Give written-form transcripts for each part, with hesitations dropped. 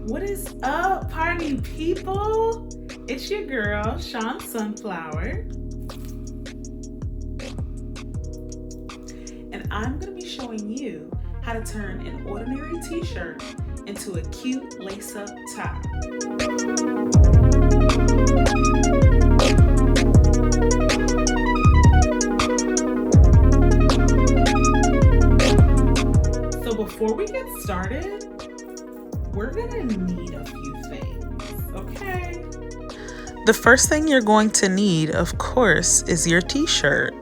What is up, party people? It's your girl, Shaun Sunflower. And I'm going to be showing you how to turn an ordinary t-shirt into a cute lace-up top. So before we get started, we're gonna need a few things, okay? The first thing you're going to need, of course, is your t-shirt.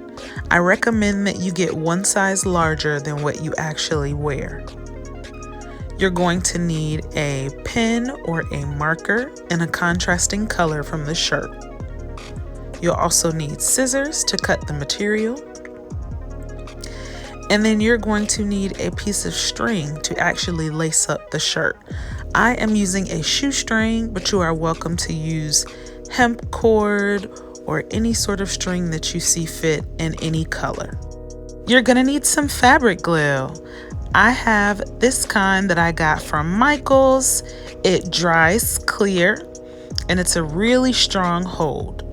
I recommend that you get one size larger than what you actually wear. You're going to need a pen or a marker in a contrasting color from the shirt. You'll also need scissors to cut the material. And then you're going to need a piece of string to actually lace up the shirt. I am using a shoestring, but you are welcome to use hemp cord or any sort of string that you see fit in any color. You're gonna need some fabric glue. I have this kind that I got from Michaels. It dries clear and it's a really strong hold.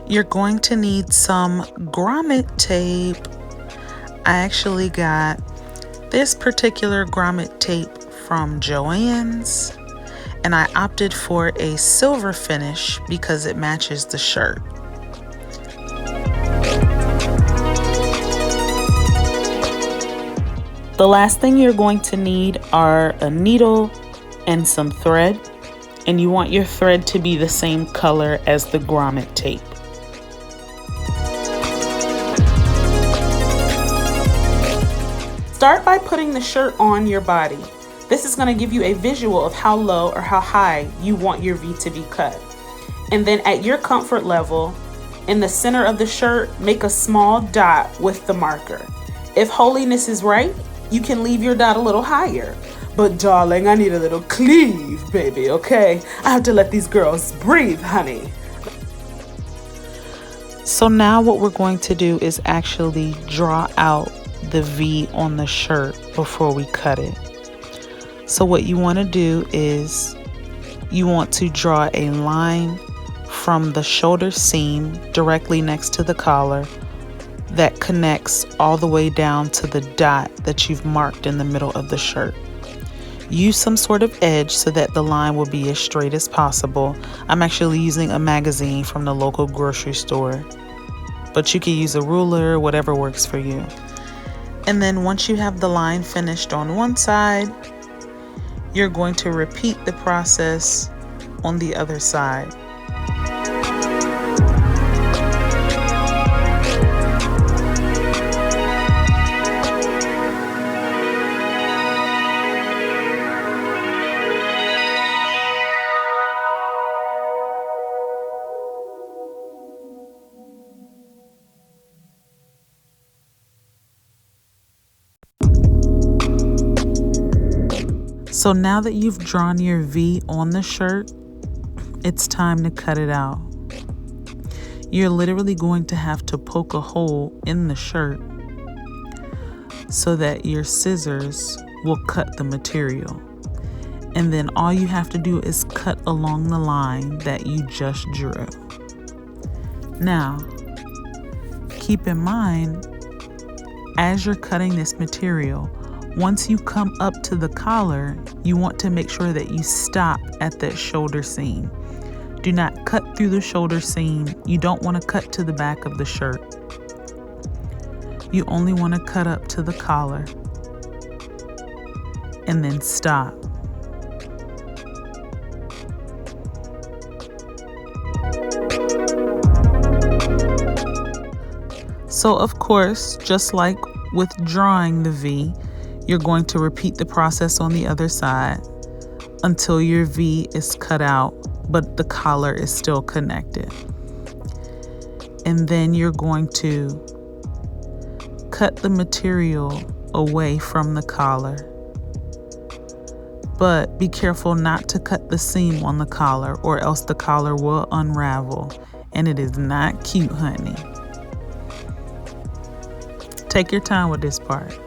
You're going to need some grommet tape. I actually got this particular grommet tape from Joann's, and I opted for a silver finish because it matches the shirt. The last thing you're going to need are a needle and some thread, and you want your thread to be the same color as the grommet tape. Start by putting the shirt on your body. This is going to give you a visual of how low or how high you want your V to be cut. And then at your comfort level, in the center of the shirt, make a small dot with the marker. If holiness is right, you can leave your dot a little higher. But darling, I need a little cleave, baby, okay? I have to let these girls breathe, honey. So now what we're going to do is actually draw out the V on the shirt before we cut it. So what you want to do is you want to draw a line from the shoulder seam directly next to the collar that connects all the way down to the dot that you've marked in the middle of the shirt. Use some sort of edge so that the line will be as straight as possible. I'm actually using a magazine from the local grocery store, but you can use a ruler, whatever works for you. And then once you have the line finished on one side, you're going to repeat the process on the other side. So now that you've drawn your V on the shirt, it's time to cut it out. You're literally going to have to poke a hole in the shirt so that your scissors will cut the material. And then all you have to do is cut along the line that you just drew. Now, keep in mind, as you're cutting this material, once you come up to the collar, you want to make sure that you stop at that shoulder seam. Do not cut through the shoulder seam. You don't want to cut to the back of the shirt. You only want to cut up to the collar and then stop. So of course, just like with drawing the V, you're going to repeat the process on the other side until your V is cut out, but the collar is still connected. And then you're going to cut the material away from the collar. But be careful not to cut the seam on the collar, or else the collar will unravel, and it is not cute, honey. Take your time with this part.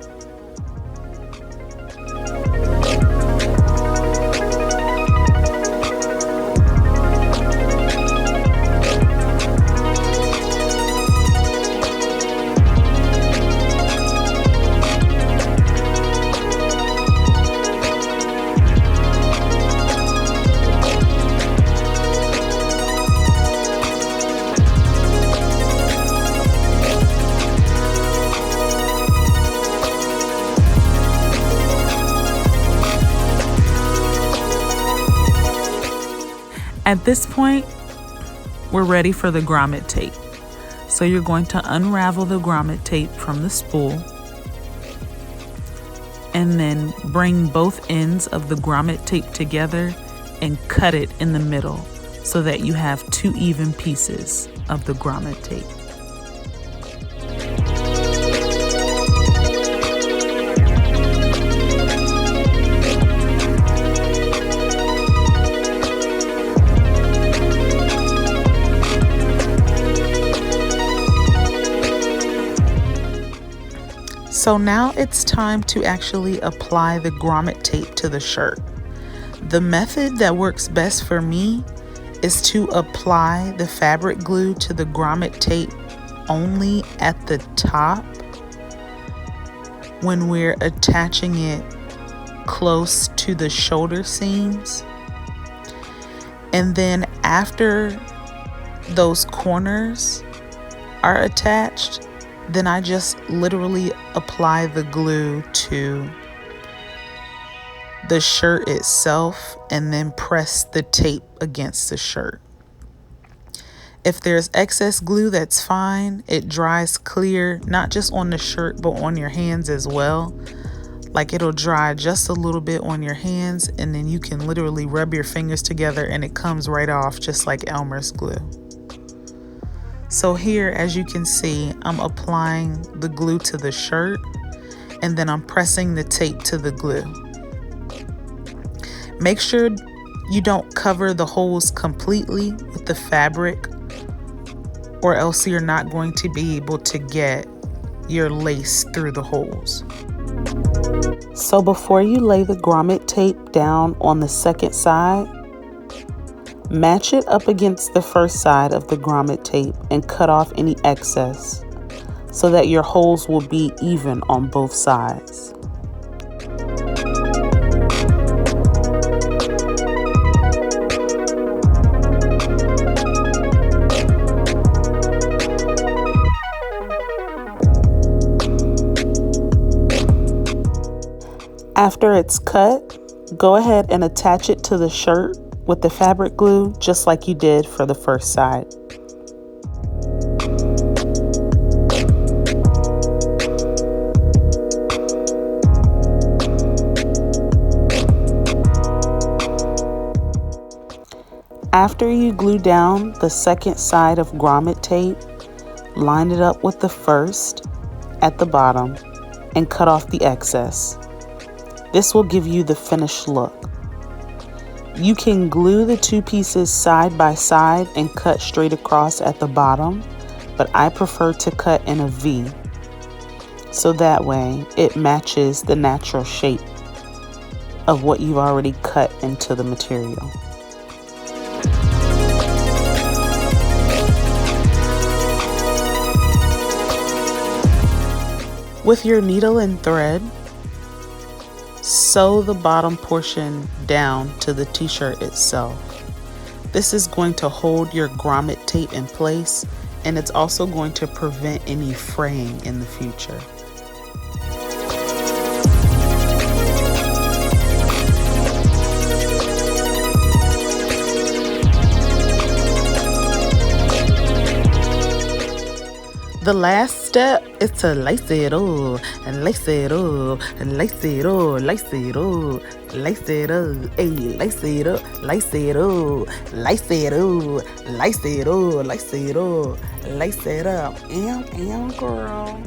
At this point, we're ready for the grommet tape. So you're going to unravel the grommet tape from the spool and then bring both ends of the grommet tape together and cut it in the middle so that you have 2 even pieces of the grommet tape. So now it's time to actually apply the grommet tape to the shirt. The method that works best for me is to apply the fabric glue to the grommet tape only at the top when we're attaching it close to the shoulder seams. And then after those corners are attached, then I just literally apply the glue to the shirt itself and then press the tape against the shirt. If there's excess glue, that's fine. It dries clear, not just on the shirt, but on your hands as well. Like it'll dry just a little bit on your hands, and then you can literally rub your fingers together and it comes right off just like Elmer's glue. So here, as you can see, I'm applying the glue to the shirt and then I'm pressing the tape to the glue. Make sure you don't cover the holes completely with the fabric, or else you're not going to be able to get your lace through the holes. So before you lay the grommet tape down on the second side, match it up against the first side of the grommet tape and cut off any excess so that your holes will be even on both sides. After it's cut, go ahead and attach it to the shirt with the fabric glue just like you did for the first side. After you glue down the second side of grommet tape, line it up with the first at the bottom and cut off the excess. This will give you the finished look. You can glue the 2 pieces side by side and cut straight across at the bottom, but I prefer to cut in a V, so that way it matches the natural shape of what you've already cut into the material. With your needle and thread, sew the bottom portion down to the t-shirt itself. This is going to hold your grommet tape in place, and it's also going to prevent any fraying in the future. The last step is to lace it all and lace it all and lace it all, lace it all, lace it all, hey, lace it up, lace it all, lace it all, lace it all, lace it all, lace it up, girl.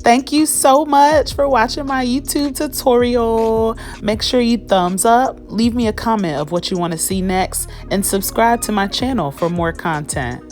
Thank you so much for watching my YouTube tutorial. Make sure you thumbs up, leave me a comment of what you want to see next, and subscribe to my channel for more content.